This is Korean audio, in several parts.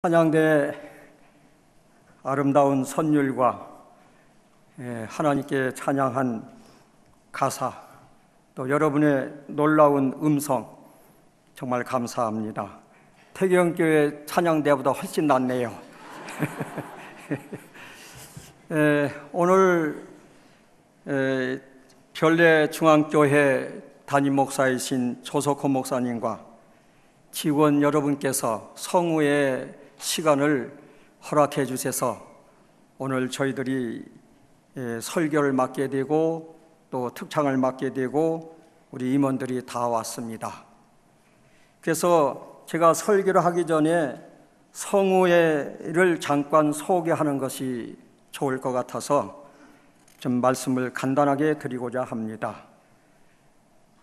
찬양대 아름다운 선율과 하나님께 찬양한 가사, 또 여러분의 놀라운 음성 정말 감사합니다. 태경교회 찬양대보다 훨씬 낫네요. 오늘 별내중앙교회 담임 목사이신 조석호 목사님과 직원 여러분께서 성우의 시간을 허락해 주셔서 오늘 저희들이 설교를 맡게 되고 또 특창을 맡게 되고 우리 임원들이 다 왔습니다. 그래서 제가 설교를 하기 전에 성우회를 잠깐 소개하는 것이 좋을 것 같아서 좀 말씀을 간단하게 드리고자 합니다.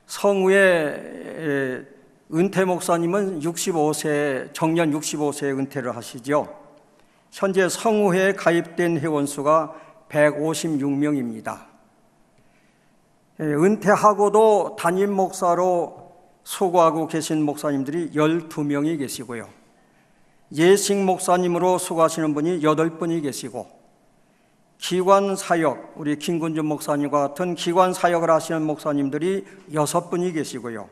성우회 은퇴 목사님은 65세, 정년 65세에 은퇴를 하시죠. 현재 성우회에 가입된 회원수가 156명입니다. 은퇴하고도 담임 목사로 수고하고 계신 목사님들이 12명이 계시고요. 예식 목사님으로 수고하시는 분이 8분이 계시고, 기관 사역, 우리 김군준 목사님과 같은 기관 사역을 하시는 목사님들이 6분이 계시고요.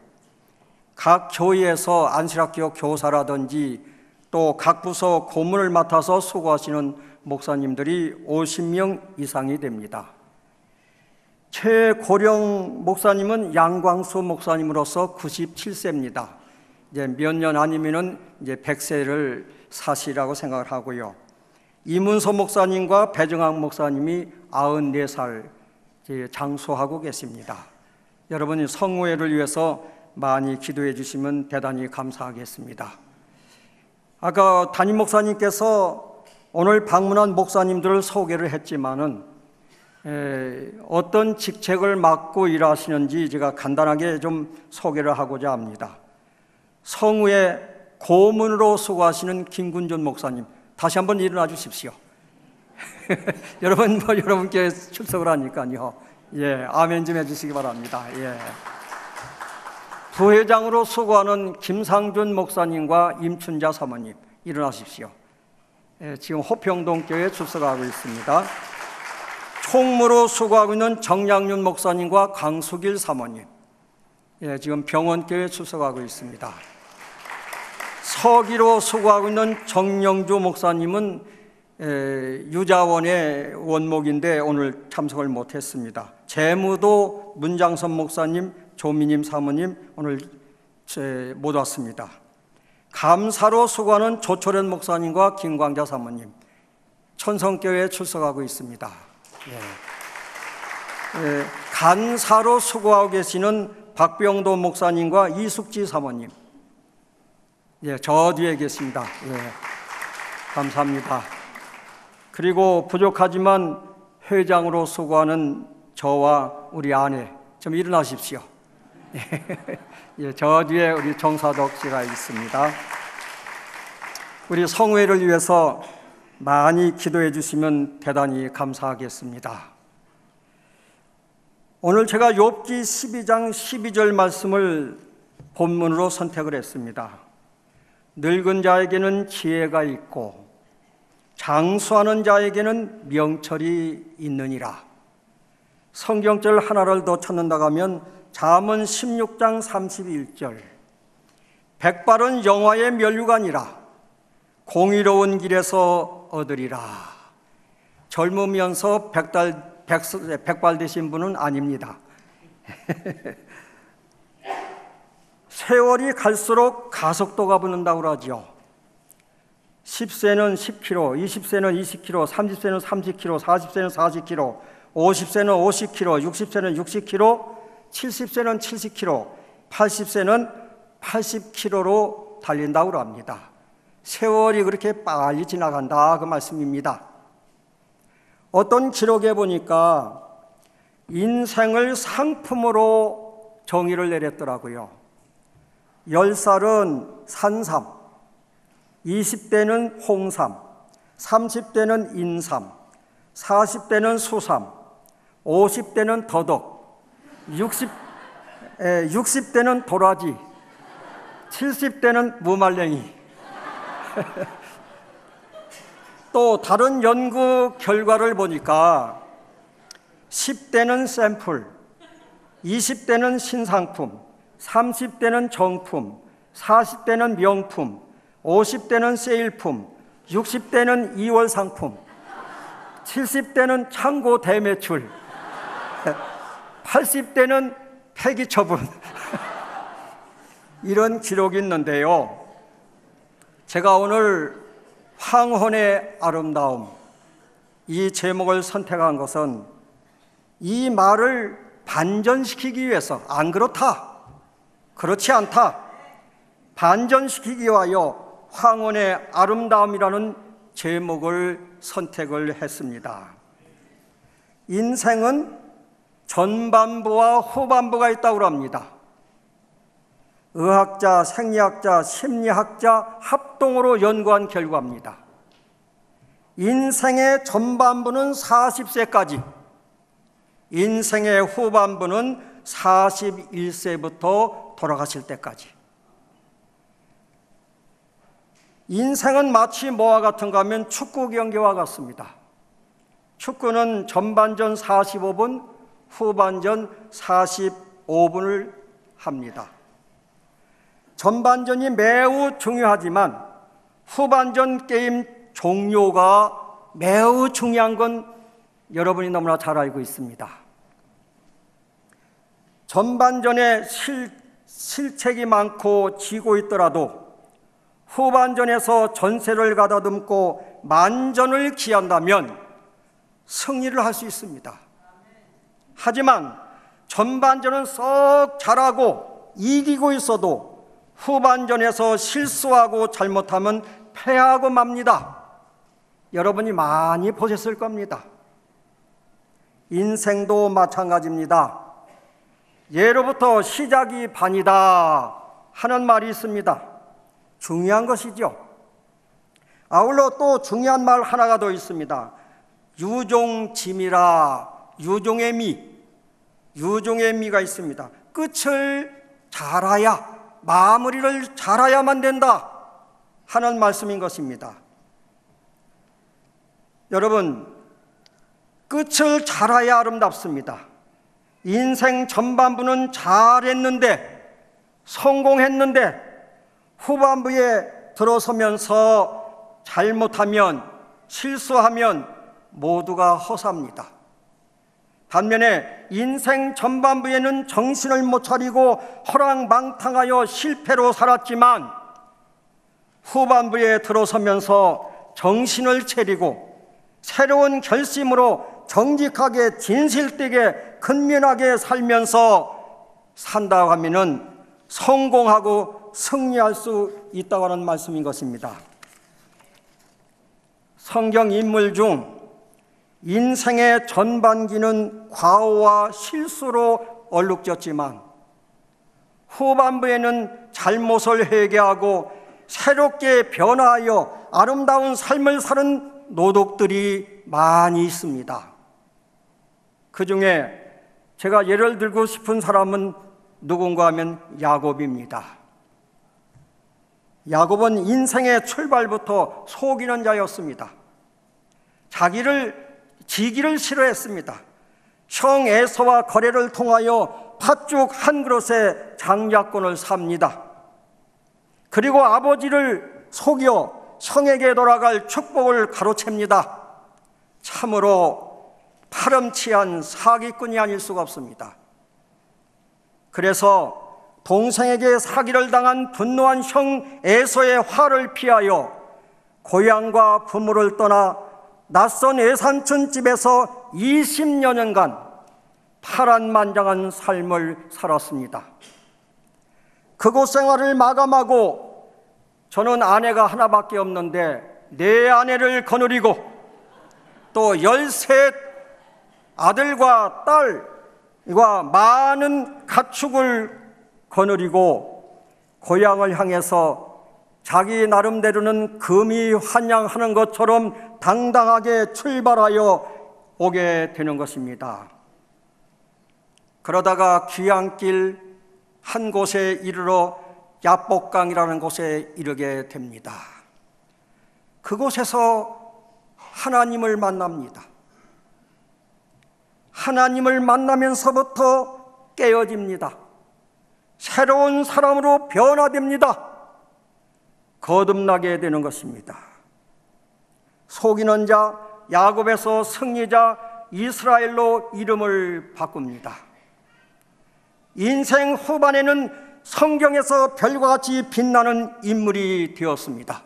각 교회에서 안실학교 교사라든지 또 각 부서 고문을 맡아서 수고하시는 목사님들이 50명 이상이 됩니다. 최고령 목사님은 양광수 목사님으로서 97세입니다. 이제 몇 년 아니면은 이제 100세를 사시라고 생각을 하고요. 이문서 목사님과 배정학 목사님이 94살 장수하고 계십니다. 여러분이 성우회를 위해서 많이 기도해 주시면 대단히 감사하겠습니다. 아까 담임 목사님께서 오늘 방문한 목사님들을 소개를 했지만은 어떤 직책을 맡고 일하시는지 제가 간단하게 좀 소개를 하고자 합니다. 성우회 고문으로 수고하시는 김군준 목사님, 다시 한번 일어나 주십시오. 여러분께 출석을 하니까요. 아멘 좀 해주시기 바랍니다. 부회장으로 수고하는 김상준 목사님과 임춘자 사모님, 일어나십시오. 지금 호평동교회에 출석하고 있습니다. 총무로 수고하고 있는 정양윤 목사님과 강수길 사모님, 지금 병원교회에 출석하고 있습니다. 서기로 수고하고 있는 정영주 목사님은 유자원의 원목인데 오늘 참석을 못했습니다. 재무도 문장선 목사님, 조미님 사모님 오늘 못 왔습니다. 감사로 수고하는 조철현 목사님과 김광자 사모님, 천성교회에 출석하고 있습니다. 간사로 수고하고 계시는 박병도 목사님과 이숙지 사모님, 저 뒤에 계십니다. 감사합니다. 그리고 부족하지만 회장으로 수고하는 저와 우리 아내, 좀 일어나십시오. 저 뒤에 우리 정사덕 씨가 있습니다. 우리 성회를 위해서 많이 기도해 주시면 대단히 감사하겠습니다. 오늘 제가 욥기 12장 12절 말씀을 본문으로 선택을 했습니다. 늙은 자에게는 지혜가 있고 장수하는 자에게는 명철이 있느니라. 성경절 하나를 더 찾는다고 하면 잠언 16장 31절, 백발은 영화의 면류관이라 공의로운 길에서 얻으리라. 젊으면서 백발 되신 분은 아닙니다. 세월이 갈수록 가속도가 붙는다고 그러죠. 10세는 10km, 20세는 20km, 30세는 30km, 40세는 40km, 50세는 50km, 60세는 60km, 70세는 70km, 80세는 80km로 달린다고 합니다. 세월이 그렇게 빨리 지나간다, 그 말씀입니다. 어떤 기록에 보니까 인생을 상품으로 정의를 내렸더라고요. 10살은 산삼, 20대는 홍삼, 30대는 인삼, 40대는 수삼, 50대는 더덕, 60대는 도라지, 70대는 무말랭이. 또 다른 연구 결과를 보니까 10대는 샘플, 20대는 신상품, 30대는 정품, 40대는 명품, 50대는 세일품, 60대는 2월 상품, 70대는 창고 대매출, 80대는 폐기 처분. 이런 기록이 있는데요. 제가 오늘 황혼의 아름다움, 이 제목을 선택한 것은 이 말을 반전시키기 위해서, 안 그렇다, 그렇지 않다, 반전시키기 위하여 황혼의 아름다움이라는 제목을 선택을 했습니다. 인생은 전반부와 후반부가 있다고 합니다. 의학자, 생리학자, 심리학자 합동으로 연구한 결과입니다. 인생의 전반부는 40세까지, 인생의 후반부는 41세부터 돌아가실 때까지. 인생은 마치 뭐와 같은가 하면 축구 경기와 같습니다. 축구는 전반전 45분, 후반전 45분을 합니다. 전반전이 매우 중요하지만 후반전 게임 종료가 매우 중요한 건 여러분이 너무나 잘 알고 있습니다. 전반전에 실책이 많고 지고 있더라도 후반전에서 전세를 가다듬고 만전을 기한다면 승리를 할 수 있습니다. 하지만 전반전은 썩 잘하고 이기고 있어도 후반전에서 실수하고 잘못하면 패하고 맙니다. 여러분이 많이 보셨을 겁니다. 인생도 마찬가지입니다. 예로부터 시작이 반이다 하는 말이 있습니다. 중요한 것이죠. 아울러 또 중요한 말 하나가 더 있습니다. 유종짐이라, 유종의 미가 있습니다. 끝을 잘해야, 마무리를 잘해야만 된다 하는 말씀인 것입니다. 여러분, 끝을 잘해야 아름답습니다. 인생 전반부는 잘했는데, 성공했는데 후반부에 들어서면서 잘못하면, 실수하면 모두가 허사합니다. 반면에 인생 전반부에는 정신을 못 차리고 허랑방탕하여 실패로 살았지만 후반부에 들어서면서 정신을 차리고 새로운 결심으로 정직하게 진실되게 근면하게 살면서 산다고 하면은 성공하고 승리할 수 있다고 하는 말씀인 것입니다. 성경 인물 중 인생의 전반기는 과오와 실수로 얼룩졌지만 후반부에는 잘못을 회개하고 새롭게 변화하여 아름다운 삶을 사는 노독들이 많이 있습니다. 그 중에 제가 예를 들고 싶은 사람은 누군가 하면 야곱입니다. 야곱은 인생의 출발부터 속이는 자였습니다. 지기를 싫어했습니다. 형 에서와 거래를 통하여 팥죽 한 그릇에 장자권을 삽니다. 그리고 아버지를 속여 형에게 돌아갈 축복을 가로챕니다. 참으로 파렴치한 사기꾼이 아닐 수가 없습니다. 그래서 동생에게 사기를 당한 분노한 형 에서의 화를 피하여 고향과 부모를 떠나 낯선 외삼촌 집에서 20여 년간 파란만장한 삶을 살았습니다. 그곳 생활을 마감하고 저는 아내가 하나밖에 없는데 네 아내를 거느리고 또 13 아들과 딸과 많은 가축을 거느리고 고향을 향해서 자기 나름대로는 금이 환영하는 것처럼 당당하게 출발하여 오게 되는 것입니다. 그러다가 귀향길 한 곳에 이르러 야복강이라는 곳에 이르게 됩니다. 그곳에서 하나님을 만납니다. 하나님을 만나면서부터 깨어집니다. 새로운 사람으로 변화됩니다. 거듭나게 되는 것입니다. 속이는 자 야곱에서 승리자 이스라엘로 이름을 바꿉니다. 인생 후반에는 성경에서 별과 같이 빛나는 인물이 되었습니다.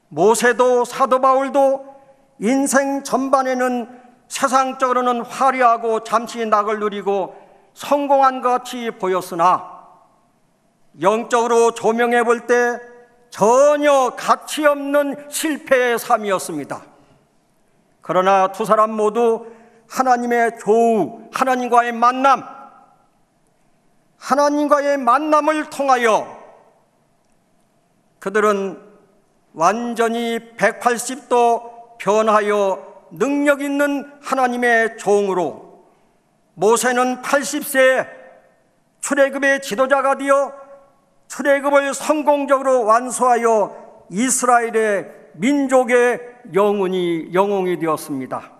모세도 사도 바울도 인생 전반에는 세상적으로는 화려하고 잠시 낙을 누리고 성공한 것 같이 보였으나 영적으로 조명해 볼 때 전혀 가치 없는 실패의 삶이었습니다. 그러나 두 사람 모두 하나님의 조우, 하나님과의 만남을 통하여 그들은 완전히 180도 변하여 능력 있는 하나님의 종으로, 모세는 80세에 출애굽의 지도자가 되어 출애굽을 성공적으로 완수하여 이스라엘의 민족의 영웅이 되었습니다.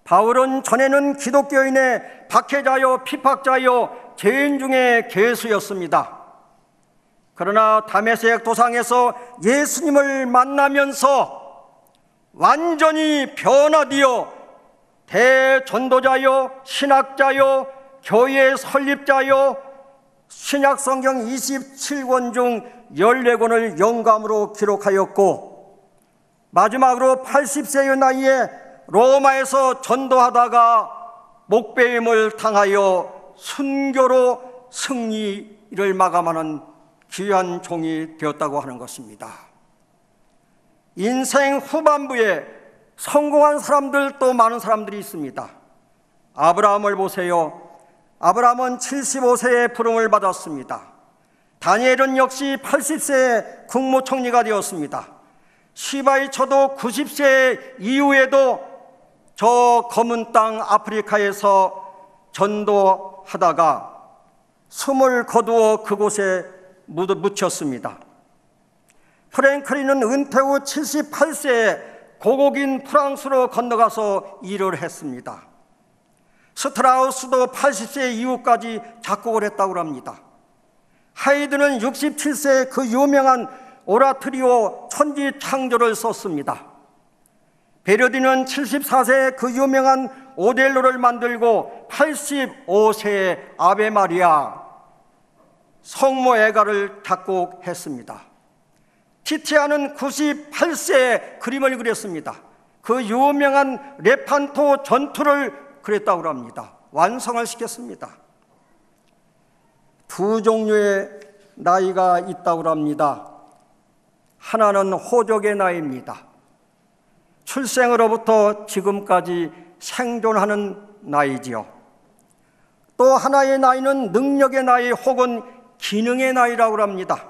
바울은 전에는 기독교인의 박해자요 피박자요 죄인 중에 괴수였습니다. 그러나 다메섹 도상에서 예수님을 만나면서 완전히 변화되어 대전도자요 신학자요 교회 설립자요 신약성경 27권 중 14권을 영감으로 기록하였고, 마지막으로 80세의 나이에 로마에서 전도하다가 목배임을 당하여 순교로 승리를 마감하는 귀한 종이 되었다고 하는 것입니다. 인생 후반부에 성공한 사람들도 많은 사람들이 있습니다. 아브라함을 보세요. 아브라함은 75세에 부름을 받았습니다. 다니엘은 역시 80세에 국무총리가 되었습니다. 시바이처도 90세 이후에도 저 검은 땅 아프리카에서 전도하다가 숨을 거두어 그곳에 묻혔습니다. 프랭클린은 은퇴 후 78세에 고국인 프랑스로 건너가서 일을 했습니다. 스트라우스도 80세 이후까지 작곡을 했다고 합니다. 하이드는 67세에 그 유명한 오라토리오 천지창조를 썼습니다. 베르디는 74세에 그 유명한 오델로를 만들고 85세에 아베 마리아 성모애가를 작곡했습니다. 티티아는 98세에 그림을 그렸습니다. 그 유명한 레판토 전투를 그랬다고 합니다. 완성을 시켰습니다. 두 종류의 나이가 있다고 합니다. 하나는 호적의 나이입니다. 출생으로부터 지금까지 생존하는 나이지요. 또 하나의 나이는 능력의 나이 혹은 기능의 나이라고 합니다.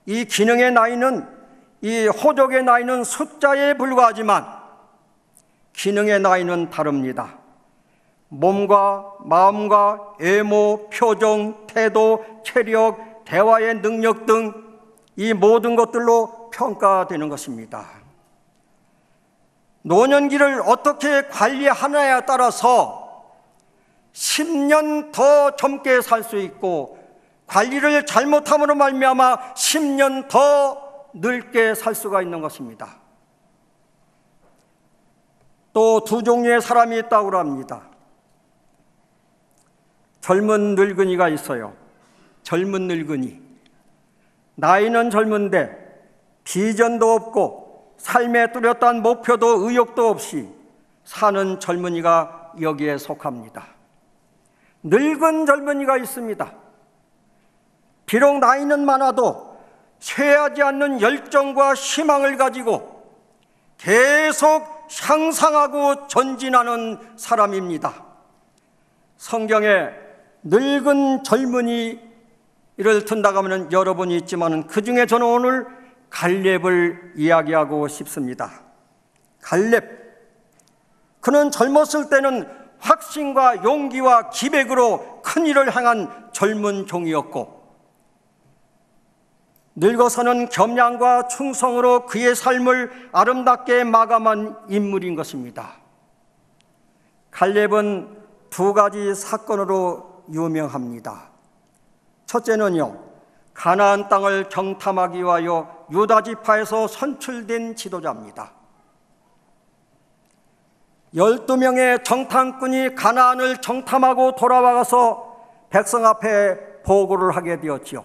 이 기능의 나이는, 이 호적의 나이는 숫자에 불과하지만 기능의 나이는 다릅니다. 몸과 마음과 외모, 표정, 태도, 체력, 대화의 능력 등 이 모든 것들로 평가되는 것입니다. 노년기를 어떻게 관리하느냐에 따라서 10년 더 젊게 살 수 있고, 관리를 잘못함으로 말미암아 10년 더 늙게 살 수가 있는 것입니다. 또 두 종류의 사람이 있다고 합니다. 젊은 늙은이가 있어요. 젊은 늙은이. 나이는 젊은데 비전도 없고 삶에 뚜렷한 목표도 의욕도 없이 사는 젊은이가 여기에 속합니다. 늙은 젊은이가 있습니다. 비록 나이는 많아도 쇠하지 않는 열정과 희망을 가지고 계속 향상하고 전진하는 사람입니다. 성경에 늙은 젊은이를 든다고 하면 여러분이 있지만 그 중에 저는 오늘 갈렙을 이야기하고 싶습니다. 갈렙, 그는 젊었을 때는 확신과 용기와 기백으로 큰 일을 향한 젊은 종이었고, 늙어서는 겸양과 충성으로 그의 삶을 아름답게 마감한 인물인 것입니다. 갈렙은 두 가지 사건으로 유명합니다. 첫째는요, 가나안 땅을 정탐하기 위하여 유다 지파에서 선출된 지도자입니다. 12명의 정탐꾼이 가나안을 정탐하고 돌아와서 백성 앞에 보고를 하게 되었지요.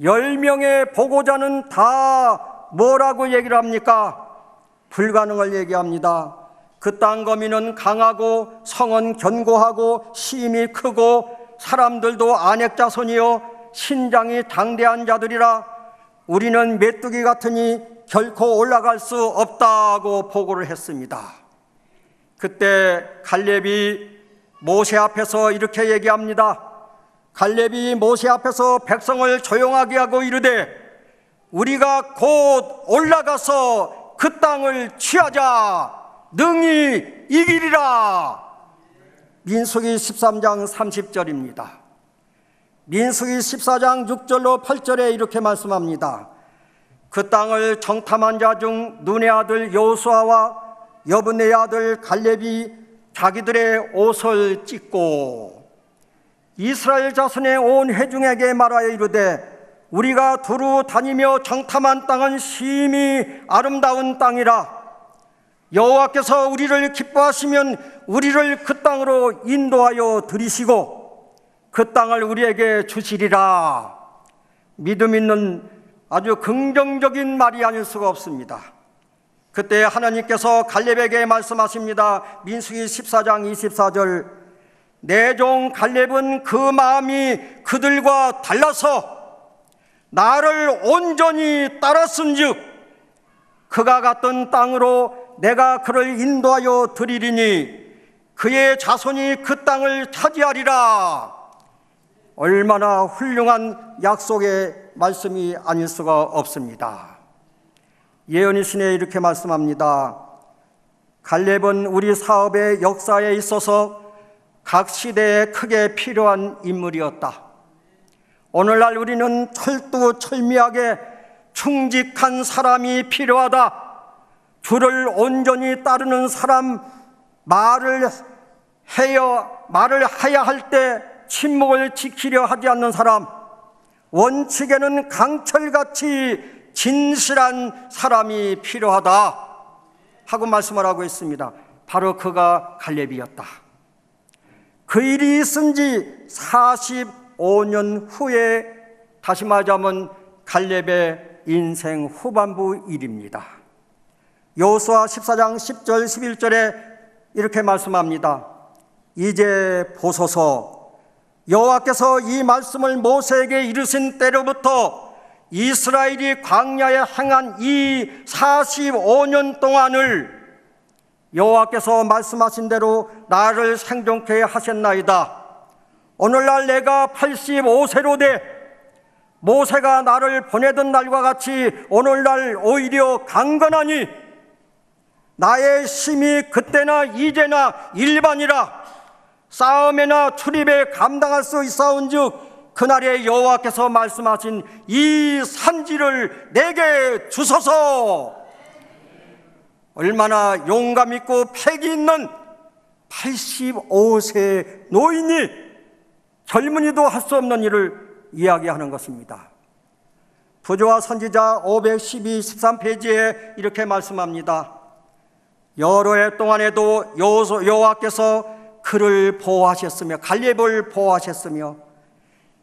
10명의 보고자는 다 뭐라고 얘기를 합니까? 불가능을 얘기합니다. 그 땅 거민은 강하고 성은 견고하고 힘이 크고 사람들도 안핵 자손이요 신장이 장대한 자들이라 우리는 메뚜기 같으니 결코 올라갈 수 없다고 보고를 했습니다. 그때 갈렙이 모세 앞에서 이렇게 얘기합니다. 갈렙이 모세 앞에서 백성을 조용하게 하고 이르되 우리가 곧 올라가서 그 땅을 취하자 능히 이기리라. 민수기 13장 30절입니다. 민수기 14장 6절로 8절에 이렇게 말씀합니다. 그 땅을 정탐한 자 중 눈의 아들 여호수아와 여분의 아들 갈렙이 자기들의 옷을 찢고 이스라엘 자손의 온 회중에게 말하여 이르되 우리가 두루 다니며 정탐한 땅은 심히 아름다운 땅이라 여호와께서 우리를 기뻐하시면 우리를 그 땅으로 인도하여 들이시고 그 땅을 우리에게 주시리라. 믿음 있는 아주 긍정적인 말이 아닐 수가 없습니다. 그때 하나님께서 갈렙에게 말씀하십니다. 민수기 14장 24절 내 종 갈렙은 그 마음이 그들과 달라서 나를 온전히 따랐은즉 그가 갔던 땅으로 내가 그를 인도하여 드리리니 그의 자손이 그 땅을 차지하리라. 얼마나 훌륭한 약속의 말씀이 아닐 수가 없습니다. 예언의 신에 이렇게 말씀합니다. 갈렙은 우리 사업의 역사에 있어서 각 시대에 크게 필요한 인물이었다. 오늘날 우리는 철두철미하게 충직한 사람이 필요하다. 주를 온전히 따르는 사람, 말을 해야 할 때 침묵을 지키려 하지 않는 사람, 원칙에는 강철같이 진실한 사람이 필요하다 하고 말씀을 하고 있습니다. 바로 그가 갈렙이었다. 그 일이 있은 지 45년 후에 다시 말하자면 갈렙의 인생 후반부 일입니다. 여호수아 14장 10절 11절에 이렇게 말씀합니다. 이제 보소서 여호와께서 이 말씀을 모세에게 이르신 때로부터 이스라엘이 광야에 행한 이 45년 동안을 여호와께서 말씀하신 대로 나를 생존케 하셨나이다. 오늘날 내가 85세로 돼 모세가 나를 보내던 날과 같이 오늘날 오히려 강건하니 나의 힘이 그때나 이제나 일반이라 싸움에나 출입에 감당할 수 있사온즉 그날에 여호와께서 말씀하신 이 산지를 내게 주소서. 얼마나 용감 있고 패기 있는 85세 노인이 젊은이도 할 수 없는 일을 이야기하는 것입니다. 부조와 선지자 512, 13페이지에 이렇게 말씀합니다. 여러 해 동안에도 여호와께서 그를 보호하셨으며 갈렙을 보호하셨으며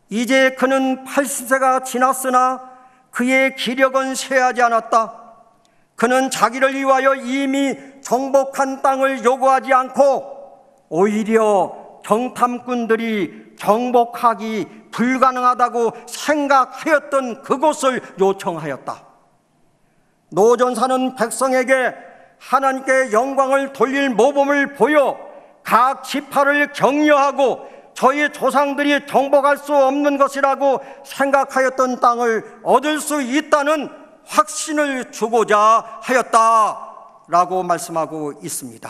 이제 그는 80세가 지났으나 그의 기력은 쇠하지 않았다. 그는 자기를 위하여 이미 정복한 땅을 요구하지 않고 오히려 정탐꾼들이 정복하기 불가능하다고 생각하였던 그곳을 요청하였다. 노전사는 백성에게 하나님께 영광을 돌릴 모범을 보여 각 지파를 격려하고 저희 조상들이 정복할 수 없는 것이라고 생각하였던 땅을 얻을 수 있다는 확신을 주고자 하였다라고 말씀하고 있습니다.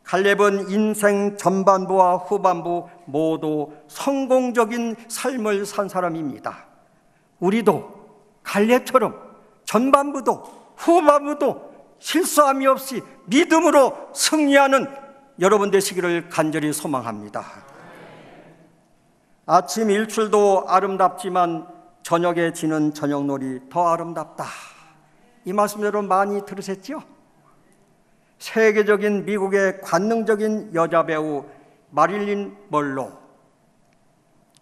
갈렙은 인생 전반부와 후반부 모두 성공적인 삶을 산 사람입니다. 우리도 갈렙처럼 전반부도 후반부도 실수함이 없이 믿음으로 승리하는 여러분 되시기를 간절히 소망합니다. 아침 일출도 아름답지만 저녁에 지는 저녁놀이 더 아름답다. 이 말씀 여러분 많이 들으셨죠? 세계적인 미국의 관능적인 여자 배우 마릴린 먼로,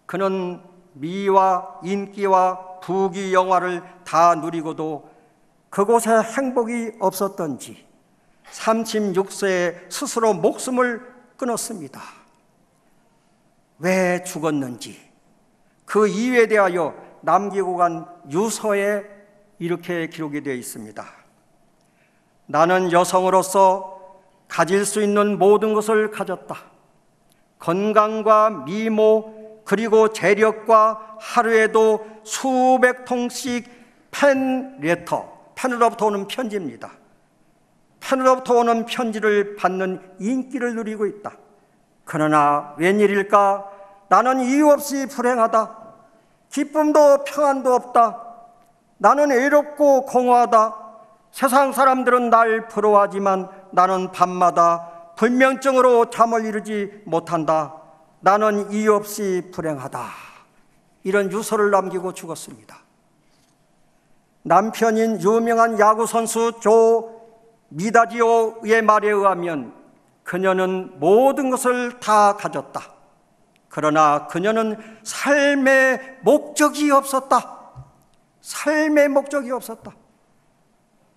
그는 미와 인기와 부귀 영화를 다 누리고도 그곳에 행복이 없었던지 36세에 스스로 목숨을 끊었습니다. 왜 죽었는지 그 이유에 대하여 남기고 간 유서에 이렇게 기록이 되어 있습니다. 나는 여성으로서 가질 수 있는 모든 것을 가졌다. 건강과 미모 그리고 재력과 하루에도 수백 통씩 팬으로부터 오는 편지입니다. 팬으로부터 오는 편지를 받는 인기를 누리고 있다. 그러나 웬일일까? 나는 이유 없이 불행하다. 기쁨도 평안도 없다. 나는 외롭고 공허하다. 세상 사람들은 날 부러워하지만 나는 밤마다 불면증으로 잠을 이루지 못한다. 나는 이유 없이 불행하다. 이런 유서를 남기고 죽었습니다. 남편인 유명한 야구선수 조 미다지오의 말에 의하면 그녀는 모든 것을 다 가졌다. 그러나 그녀는 삶의 목적이 없었다. 삶의 목적이 없었다.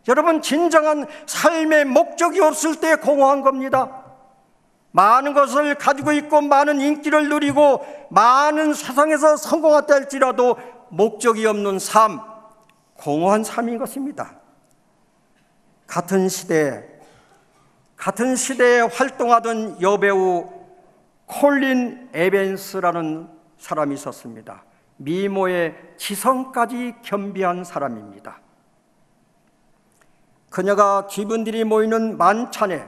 여러분, 진정한 삶의 목적이 없을 때 공허한 겁니다. 많은 것을 가지고 있고 많은 인기를 누리고 많은 세상에서 성공했다 할지라도 목적이 없는 삶, 공허한 삶인 것입니다. 같은 시대에 활동하던 여배우 콜린 에반스라는 사람이 있었습니다. 미모의 지성까지 겸비한 사람입니다. 그녀가 귀분들이 모이는 만찬에,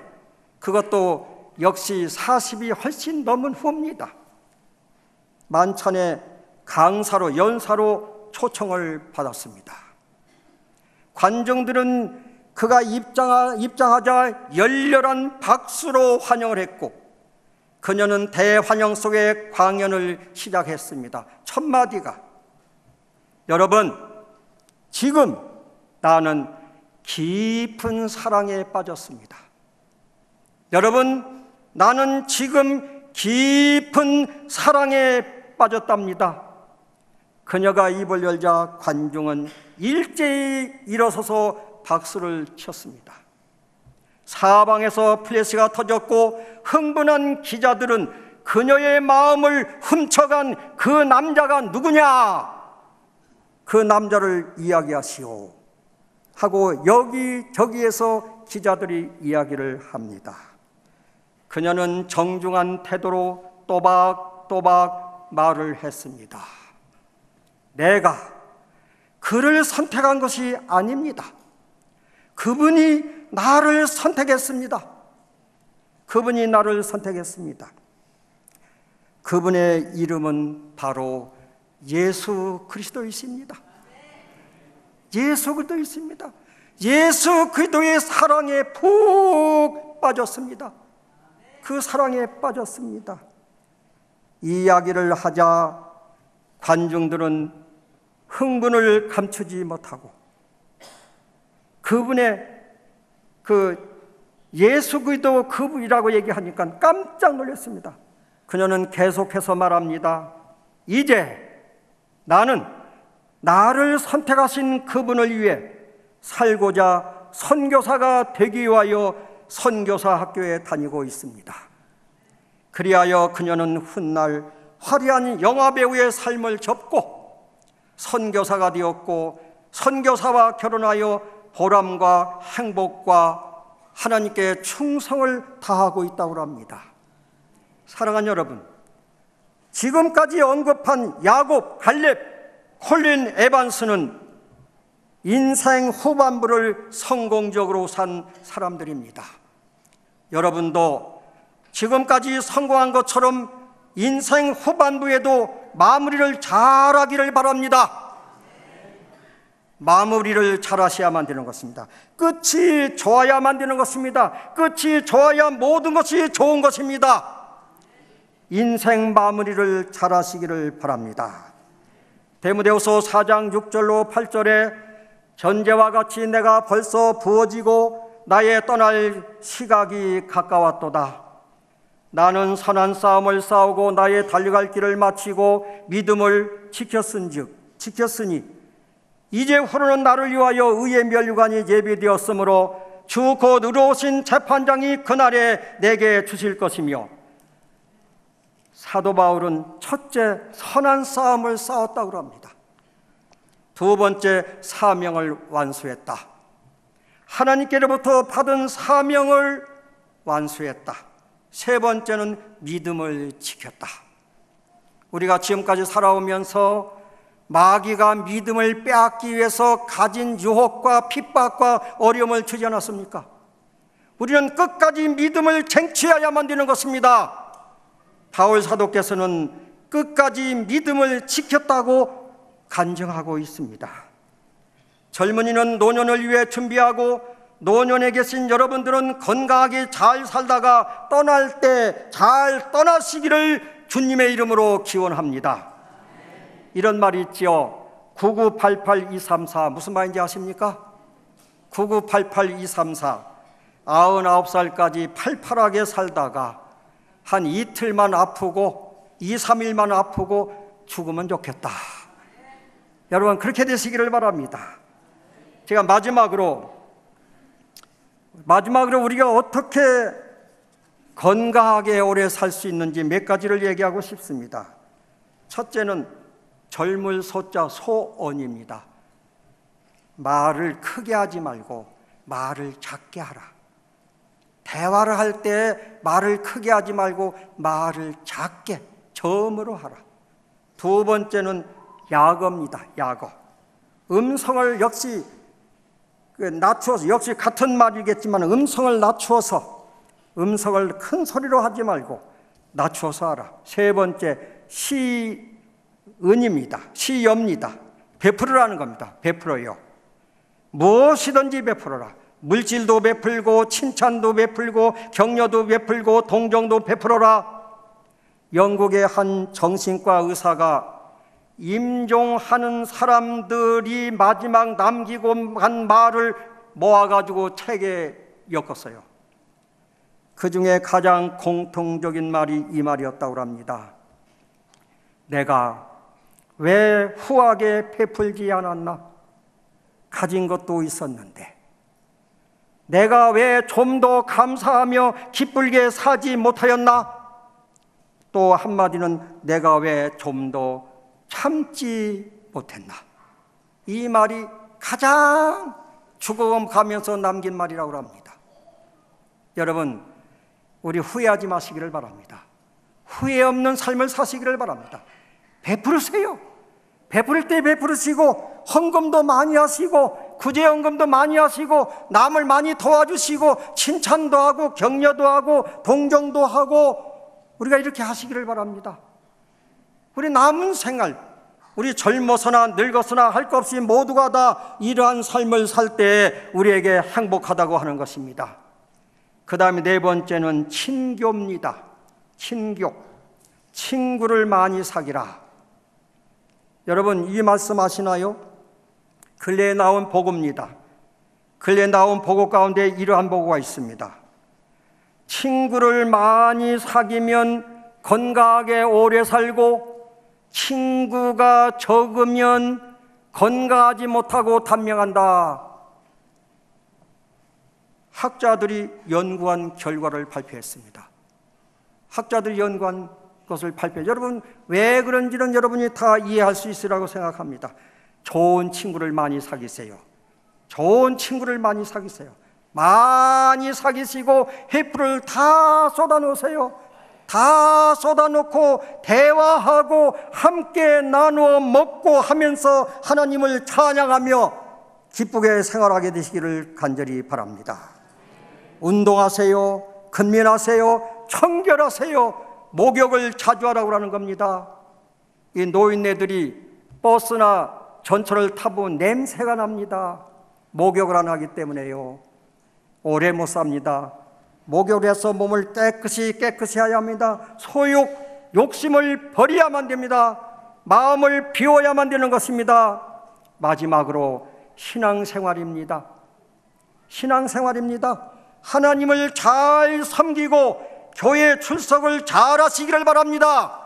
그것도 역시 40이 훨씬 넘은 후입니다. 만찬에 강사로, 연사로 초청을 받았습니다. 관중들은 그가 입장하자 열렬한 박수로 환영을 했고, 그녀는 대환영 속에 강연을 시작했습니다. 첫 마디가, 여러분, 지금 나는 깊은 사랑에 빠졌습니다. 여러분, 나는 지금 깊은 사랑에 빠졌답니다. 그녀가 입을 열자 관중은 일제히 일어서서 박수를 쳤습니다. 사방에서 플래시가 터졌고 흥분한 기자들은 그녀의 마음을 훔쳐간 그 남자가 누구냐? 그 남자를 이야기하시오 하고 여기저기에서 기자들이 이야기를 합니다. 그녀는 정중한 태도로 또박또박 말을 했습니다. 내가 그를 선택한 것이 아닙니다. 그분이 나를 선택했습니다. 그분이 나를 선택했습니다. 그분의 이름은 바로 예수 그리스도이십니다. 예수 그리스도이십니다. 예수 그리스도의 사랑에 푹 빠졌습니다. 그 사랑에 빠졌습니다. 이 이야기를 하자 관중들은 흥분을 감추지 못하고 그분의 예수 그리스도 그분이라고 얘기하니까 깜짝 놀랐습니다. 그녀는 계속해서 말합니다. 이제 나는 나를 선택하신 그분을 위해 살고자 선교사가 되기 위하여 선교사 학교에 다니고 있습니다. 그리하여 그녀는 훗날 화려한 영화배우의 삶을 접고 선교사가 되었고 선교사와 결혼하여 보람과 행복과 하나님께 충성을 다하고 있다고 합니다. 사랑하는 여러분, 지금까지 언급한 야곱, 갈렙, 콜린 에반스는 인생 후반부를 성공적으로 산 사람들입니다. 여러분도 지금까지 성공한 것처럼 인생 후반부에도 마무리를 잘하기를 바랍니다. 마무리를 잘하셔야만 되는 것입니다. 끝이 좋아야만 되는 것입니다. 끝이 좋아야 모든 것이 좋은 것입니다. 인생 마무리를 잘하시기를 바랍니다. 디모데후서 4장 6절로 8절에 전제와 같이 내가 벌써 부어지고 나의 떠날 시각이 가까웠도다. 나는 선한 싸움을 싸우고 나의 달려갈 길을 마치고 믿음을 지켰으니 이제후로는 나를 위하여 의의 면류관이 예비되었으므로 주 곧 의로우신 재판장이 그날에 내게 주실 것이며, 사도 바울은 첫째 선한 싸움을 싸웠다고 합니다. 두 번째 사명을 완수했다. 하나님께로부터 받은 사명을 완수했다. 세 번째는 믿음을 지켰다. 우리가 지금까지 살아오면서 마귀가 믿음을 빼앗기 위해서 가진 유혹과 핍박과 어려움을 주지 않았습니까? 우리는 끝까지 믿음을 쟁취해야만 되는 것입니다. 바울 사도께서는 끝까지 믿음을 지켰다고 간증하고 있습니다. 젊은이는 노년을 위해 준비하고, 노년에 계신 여러분들은 건강하게 잘 살다가 떠날 때 잘 떠나시기를 주님의 이름으로 기원합니다. 이런 말이 있지요. 9988234 무슨 말인지 아십니까? 9988234 99살까지 팔팔하게 살다가 한 이틀만 아프고 2, 3일만 아프고 죽으면 좋겠다. 여러분 그렇게 되시기를 바랍니다. 제가 마지막으로 우리가 어떻게 건강하게 오래 살 수 있는지 몇 가지를 얘기하고 싶습니다. 첫째는 젊을 소자 소언입니다. 말을 크게 하지 말고 말을 작게 하라. 대화를 할 때 말을 크게 하지 말고 말을 작게 저음으로 하라. 두 번째는 야거입니다. 야거. 음성을 역시 낮추어서, 역시 같은 말이겠지만 음성을 낮추어서, 음성을 큰 소리로 하지 말고 낮추어서 하라. 세 번째 시은입니다. 시여입니다. 베풀으라는 겁니다. 베풀어요. 무엇이든지 베풀어라. 물질도 베풀고 칭찬도 베풀고 격려도 베풀고 동정도 베풀어라. 영국의 한 정신과 의사가 임종하는 사람들이 마지막 남기고 간 말을 모아가지고 책에 엮었어요. 그 중에 가장 공통적인 말이 이 말이었다고 합니다. 내가 왜 후하게 베풀지 않았나? 가진 것도 있었는데. 내가 왜 좀 더 감사하며 기쁘게 사지 못하였나? 또 한마디는 내가 왜 좀 더 참지 못했나? 이 말이 가장 죽어가면서 남긴 말이라고 합니다. 여러분, 우리 후회하지 마시기를 바랍니다. 후회 없는 삶을 사시기를 바랍니다. 베풀으세요. 베풀 때 베풀으시고, 헌금도 많이 하시고, 구제헌금도 많이 하시고, 남을 많이 도와주시고, 칭찬도 하고, 격려도 하고, 동정도 하고, 우리가 이렇게 하시기를 바랍니다. 우리 남은 생활, 우리 젊어서나 늙어서나 할 것 없이 모두가 다 이러한 삶을 살 때 우리에게 행복하다고 하는 것입니다. 그 다음에 네 번째는 친교입니다. 친교. 친구를 많이 사귀라. 여러분 이 말씀 아시나요? 근래에 나온 보고입니다. 근래에 나온 보고 가운데 이러한 보고가 있습니다. 친구를 많이 사귀면 건강하게 오래 살고, 친구가 적으면 건강하지 못하고 단명한다. 학자들이 연구한 결과를 발표했습니다. 학자들이 연구한 것을 발표해. 여러분 왜 그런지는 여러분이 다 이해할 수 있으라고 생각합니다. 좋은 친구를 많이 사귀세요. 좋은 친구를 많이 사귀세요. 많이 사귀시고 해프를 다 쏟아놓으세요. 다 쏟아놓고 대화하고 함께 나누어 먹고 하면서 하나님을 찬양하며 기쁘게 생활하게 되시기를 간절히 바랍니다. 운동하세요. 근면하세요. 청결하세요. 목욕을 자주 하라고 하는 겁니다. 이 노인네들이 버스나 전철을 타보면 냄새가 납니다. 목욕을 안 하기 때문에요. 오래 못 삽니다. 목욕을 해서 몸을 깨끗이 해야 합니다. 소욕, 욕심을 버려야만 됩니다. 마음을 비워야만 되는 것입니다. 마지막으로 신앙생활입니다. 하나님을 잘 섬기고 교회 출석을 잘 하시기를 바랍니다.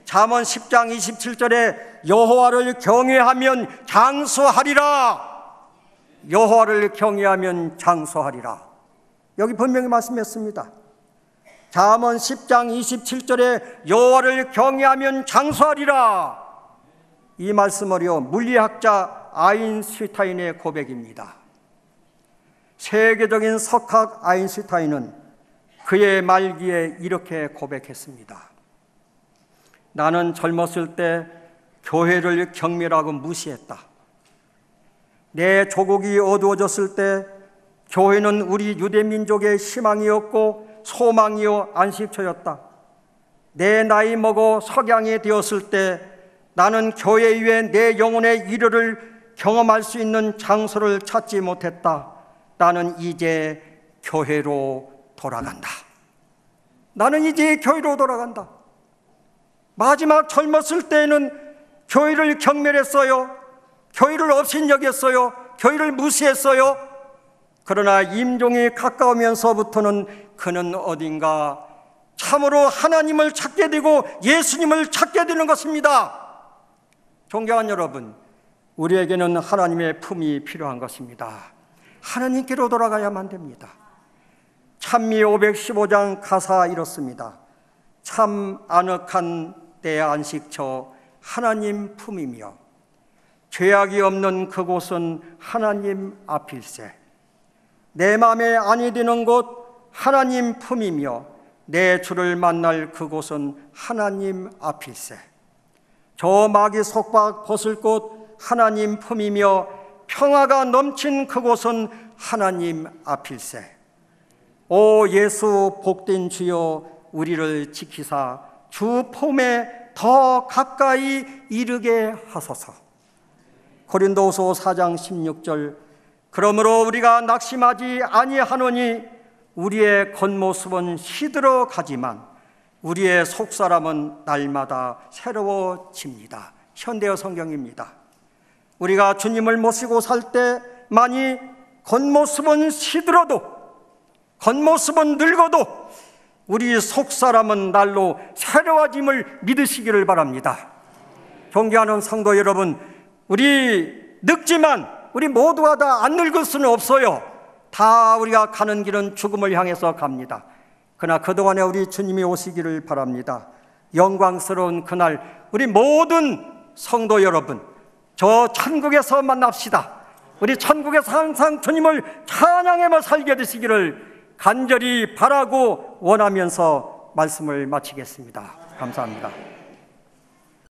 잠언 10장 27절에 여호와를 경외하면 장수하리라. 여호와를 경외하면 장수하리라. 여기 분명히 말씀했습니다. 잠언 10장 27절에 여호와를 경외하면 장수하리라. 이 말씀을요, 물리학자 아인슈타인의 고백입니다. 세계적인 석학 아인슈타인은 그의 말기에 이렇게 고백했습니다. 나는 젊었을 때 교회를 경멸하고 무시했다. 내 조국이 어두워졌을 때 교회는 우리 유대민족의 희망이었고 소망이요 안식처였다. 내 나이 먹어 석양이 되었을 때 나는 교회 위에 내 영혼의 위로를 경험할 수 있는 장소를 찾지 못했다. 나는 이제 교회로 돌아간다. 나는 이제 교회로 돌아간다. 마지막 젊었을 때에는 교회를 경멸했어요. 교회를 업신여겼어요. 교회를 무시했어요. 그러나 임종이 가까우면서부터는 그는 어딘가 참으로 하나님을 찾게 되고 예수님을 찾게 되는 것입니다. 존경하는 여러분, 우리에게는 하나님의 품이 필요한 것입니다. 하나님께로 돌아가야만 됩니다. 찬미 515장 가사 이렇습니다. 참 아늑한 내 안식처 하나님 품이며 죄악이 없는 그곳은 하나님 앞일세. 내 맘에 안이 드는 곳 하나님 품이며 내 주를 만날 그곳은 하나님 앞일세. 저 마귀 속박 벗을 곳 하나님 품이며 평화가 넘친 그곳은 하나님 앞일세. 오 예수 복된 주여 우리를 지키사 주 품에 더 가까이 이르게 하소서. 고린도후서 4장 16절 그러므로 우리가 낙심하지 아니하노니 우리의 겉모습은 시들어 가지만 우리의 속사람은 날마다 새로워집니다. 현대어 성경입니다. 우리가 주님을 모시고 살 때만이 겉모습은 시들어도 겉모습은 늙어도 우리 속사람은 날로 새로워짐을 믿으시기를 바랍니다. 존경하는 성도 여러분, 우리 늙지만 우리 모두가 다 안 늙을 수는 없어요. 다 우리가 가는 길은 죽음을 향해서 갑니다. 그러나 그동안에 우리 주님이 오시기를 바랍니다. 영광스러운 그날 우리 모든 성도 여러분, 저 천국에서 만납시다. 우리 천국에서 항상 주님을 찬양하며 살게 되시기를 간절히 바라고 원하면서 말씀을 마치겠습니다. 감사합니다.